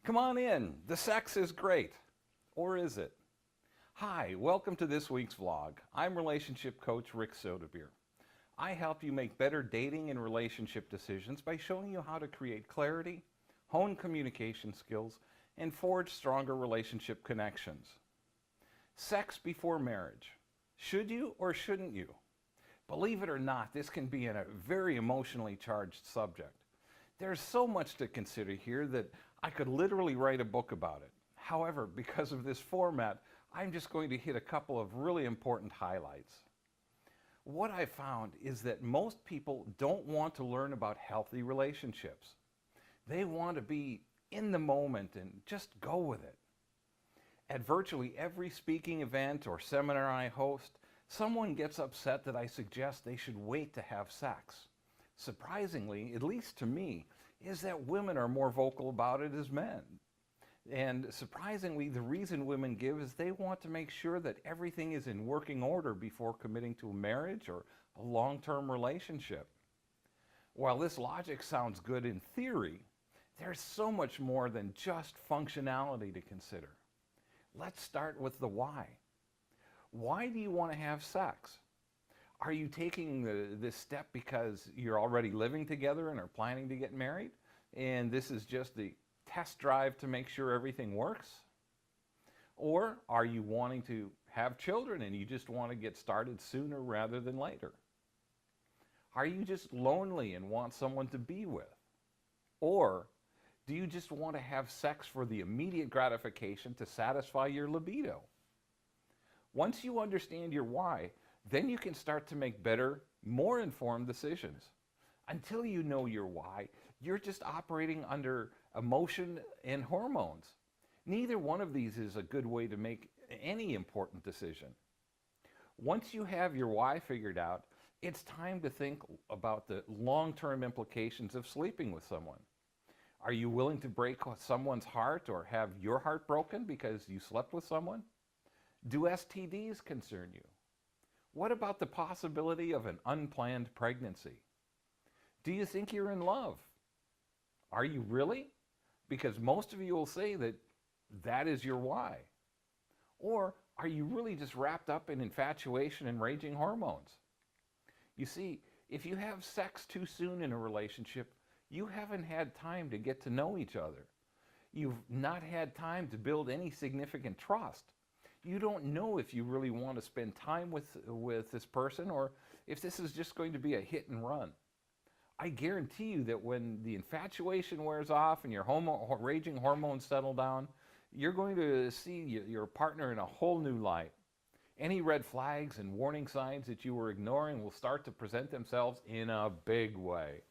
Come on in. The sex is great. Or is it? Hi, welcome to this week's vlog. I'm relationship coach Rick Sodebeer. I help you make better dating and relationship decisions by showing you how to create clarity, hone communication skills, and forge stronger relationship connections. Sex before marriage. Should you or shouldn't you? Believe it or not, this can be a very emotionally charged subject. There's so much to consider here that I could literally write a book about it. However, because of this format, I'm just going to hit a couple of really important highlights. What I found is that most people don't want to learn about healthy relationships. They want to be in the moment and just go with it. At virtually every speaking event or seminar I host, someone gets upset that I suggest they should wait to have sex. Surprisingly, at least to me, is that women are more vocal about it as men. And surprisingly, the reason women give is they want to make sure that everything is in working order before committing to a marriage or a long-term relationship. While this logic sounds good in theory, there's so much more than just functionality to consider. Let's start with the why. Why do you want to have sex? Are you taking this step because you're already living together and are planning to get married? And this is just the test drive to make sure everything works? Or are you wanting to have children and you just want to get started sooner rather than later? Are you just lonely and want someone to be with? Or do you just want to have sex for the immediate gratification to satisfy your libido? Once you understand your why, then you can start to make better, more informed decisions. Until you know your why, you're just operating under emotion and hormones. Neither one of these is a good way to make any important decision. Once you have your why figured out, it's time to think about the long-term implications of sleeping with someone. Are you willing to break someone's heart or have your heart broken because you slept with someone? Do STDs concern you? What about the possibility of an unplanned pregnancy? Do you think you're in love? Are you really? Because most of you will say that that is your why. Or are you really just wrapped up in infatuation and raging hormones? You see, if you have sex too soon in a relationship, you haven't had time to get to know each other. You've not had time to build any significant trust. You don't know if you really want to spend time with this person or if this is just going to be a hit and run. I guarantee you that when the infatuation wears off and your raging hormones settle down, you're going to see your partner in a whole new light. Any red flags and warning signs that you were ignoring will start to present themselves in a big way.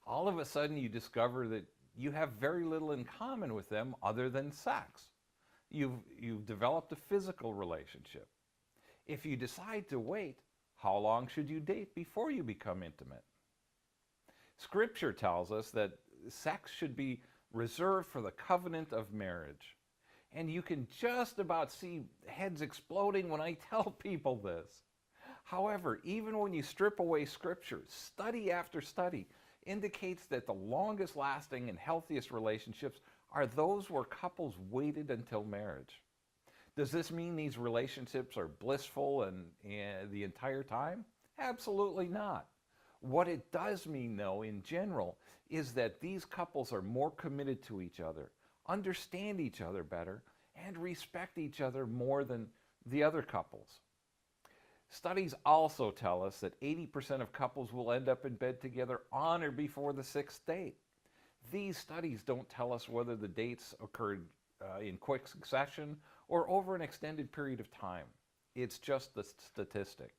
All of a sudden you discover that you have very little in common with them other than sex. You've developed a physical relationship. If you decide to wait, how long should you date before you become intimate? Scripture tells us that sex should be reserved for the covenant of marriage. And you can just about see heads exploding when I tell people this. However, even when you strip away Scripture, study after study indicates that the longest lasting and healthiest relationships are those where couples waited until marriage. Does this mean these relationships are blissful and the entire time? Absolutely not. What it does mean, though, in general, is that these couples are more committed to each other, understand each other better, and respect each other more than the other couples. Studies also tell us that 80% of couples will end up in bed together on or before the sixth date. These studies don't tell us whether the dates occurred in quick succession or over an extended period of time. It's just the statistic.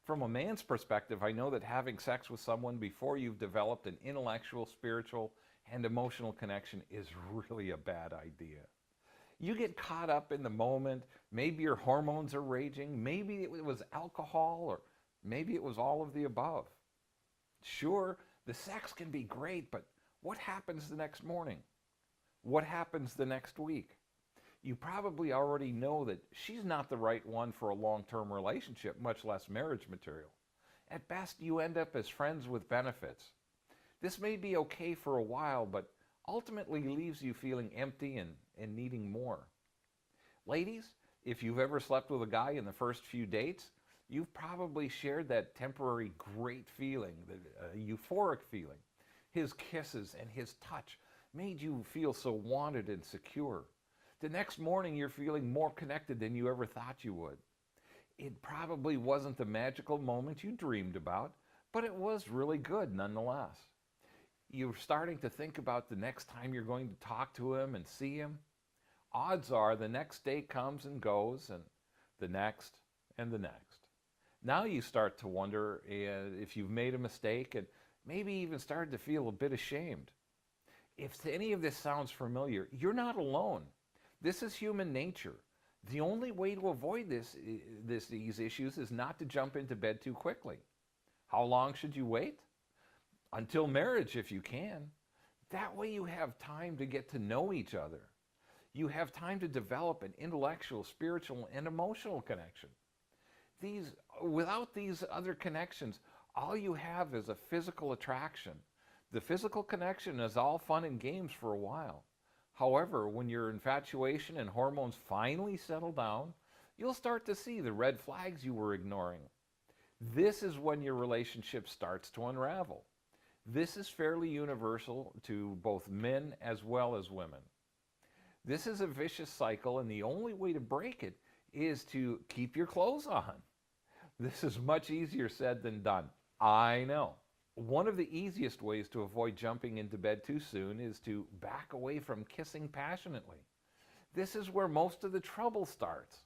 From a man's perspective, I know that having sex with someone before you've developed an intellectual, spiritual, and emotional connection is really a bad idea. You get caught up in the moment, maybe your hormones are raging, maybe it was alcohol, or maybe it was all of the above. Sure, the sex can be great, but what happens the next morning? What happens the next week? You probably already know that she's not the right one for a long-term relationship, much less marriage material. At best, you end up as friends with benefits. This may be okay for a while, but ultimately leaves you feeling empty and needing more. Ladies, if you've ever slept with a guy in the first few dates, you've probably shared that temporary great feeling, the euphoric feeling. His kisses and his touch made you feel so wanted and secure. The next morning, you're feeling more connected than you ever thought you would. It probably wasn't the magical moment you dreamed about, but it was really good nonetheless. You're starting to think about the next time you're going to talk to him and see him. Odds are the next day comes and goes, and the next and the next. Now you start to wonder if you've made a mistake and maybe even started to feel a bit ashamed. If any of this sounds familiar, you're not alone. This is human nature. The only way to avoid these issues is not to jump into bed too quickly. How long should you wait? Until marriage, if you can. That way you have time to get to know each other. You have time to develop an intellectual, spiritual, and emotional connection. Without these other connections, all you have is a physical attraction. The physical connection is all fun and games for a while. However, when your infatuation and hormones finally settle down, you'll start to see the red flags you were ignoring. This is when your relationship starts to unravel. This is fairly universal to both men as well as women. This is a vicious cycle, and the only way to break it is to keep your clothes on. This is much easier said than done. I know. One of the easiest ways to avoid jumping into bed too soon is to back away from kissing passionately. This is where most of the trouble starts.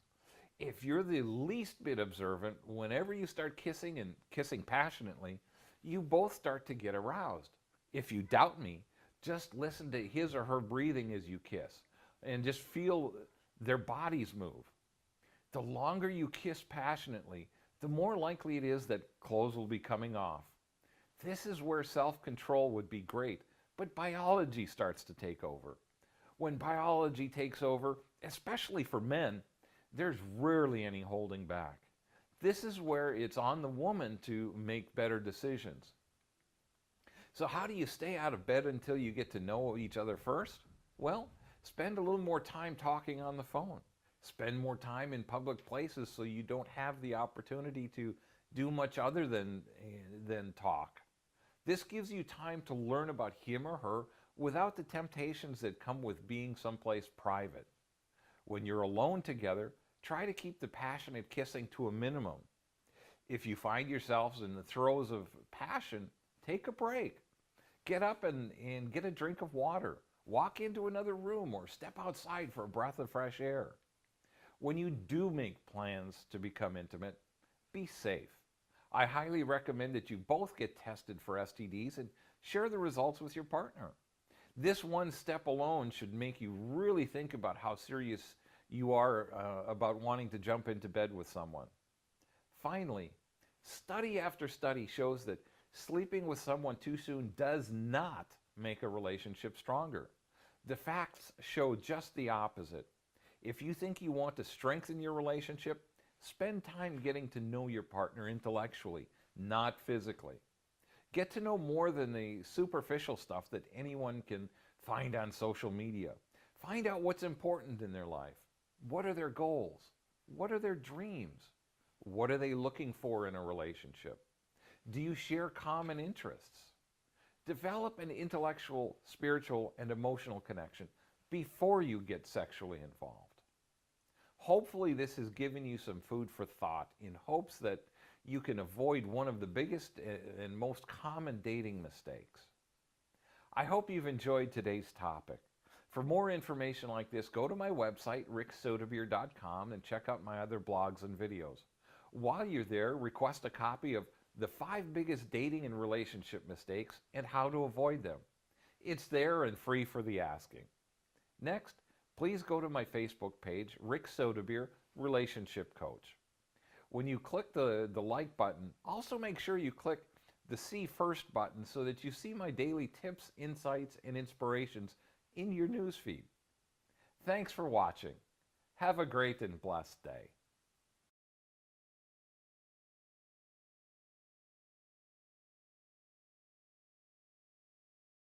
If you're the least bit observant, whenever you start kissing and kissing passionately, you both start to get aroused. If you doubt me, just listen to his or her breathing as you kiss and just feel their bodies move. The longer you kiss passionately, the more likely it is that clothes will be coming off. This is where self-control would be great, but biology starts to take over. When biology takes over, especially for men, there's rarely any holding back. This is where it's on the woman to make better decisions. So how do you stay out of bed until you get to know each other first? Well, spend a little more time talking on the phone. Spend more time in public places so you don't have the opportunity to do much other than talk. This gives you time to learn about him or her without the temptations that come with being someplace private. When you're alone together, try to keep the passionate kissing to a minimum. If you find yourselves in the throes of passion, take a break. Get up and get a drink of water. Walk into another room or step outside for a breath of fresh air. When you do make plans to become intimate, be safe. I highly recommend that you both get tested for STDs and share the results with your partner. This one step alone should make you really think about how serious you are about wanting to jump into bed with someone. Finally, study after study shows that sleeping with someone too soon does not make a relationship stronger. The facts show just the opposite. If you think you want to strengthen your relationship, spend time getting to know your partner intellectually, not physically. Get to know more than the superficial stuff that anyone can find on social media. Find out what's important in their life. What are their goals? What are their dreams? What are they looking for in a relationship? Do you share common interests? Develop an intellectual, spiritual, and emotional connection before you get sexually involved. Hopefully this has given you some food for thought in hopes that you can avoid one of the biggest and most common dating mistakes. I hope you've enjoyed today's topic. For more information like this, go to my website, ricksodebeer.com, and check out my other blogs and videos. While you're there, request a copy of The 5 Biggest Dating and Relationship Mistakes and How to Avoid Them. It's there and free for the asking. Next, please go to my Facebook page, Rick Sodebeer, Relationship Coach. When you click the like button, also make sure you click the See First button so that you see my daily tips, insights, and inspirations in your newsfeed. Thanks for watching. Have a great and blessed day.